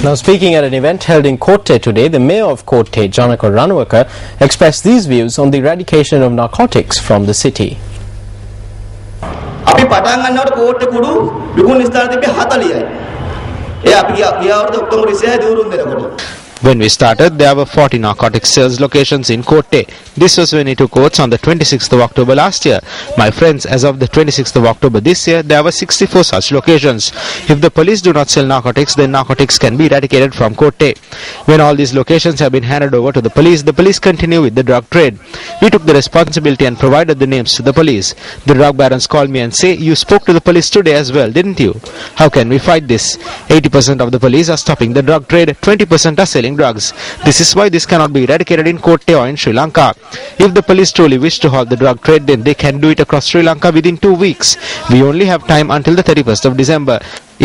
Now, speaking at an event held in Kotte today, the mayor of Kotte, Janaka Ranawaka, expressed these views on the eradication of narcotics from the city. අපි පටන් ගන්නකොට කෝට්ටේ කුඩු විකුණන ස්ථාන තිබ්බේ 40යි. ඒ අපි ගිය අවුරුද්ද ඔක්තෝබර් 26 දිවුරුම් දෙනකොට. When we started, there were 40 narcotics sales locations in Kotte. This was when it took oaths on the 26th of October last year. My friends, as of the 26th of October this year, there were 64 such locations. If the police do not sell narcotics, then narcotics can be eradicated from Kotte. When all these locations have been handed over to the police continue with the drug trade. We took the responsibility and provided the names to the police. The drug barons called me and say, "You spoke to the police today as well, didn't you? How can we fight this? 80% of the police are stopping the drug trade, 20% are selling drugs. This is why this cannot be eradicated in Kotte or in Sri Lanka. If the police truly wish to halt the drug trade, then they can do it across Sri Lanka within 2 weeks. We only have time until the 31st of December.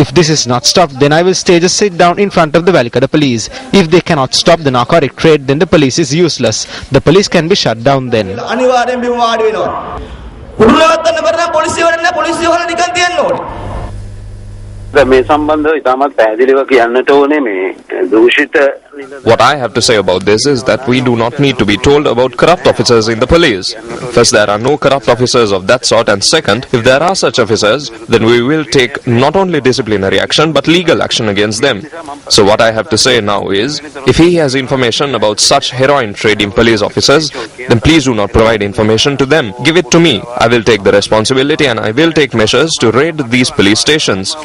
If this is not stopped, then I will stage a sit down in front of the Valikada police. If they cannot stop the narcotic trade, then the police is useless. The police can be shut down then." What I have to say about this is that we do not need to be told about corrupt officers in the police. First, there are no corrupt officers of that sort, and second, if there are such officers, then we will take not only disciplinary action but legal action against them. So what I have to say now is, if he has information about such heroin trading police officers, then please do not provide information to them. Give it to me. I will take the responsibility and I will take measures to raid these police stations.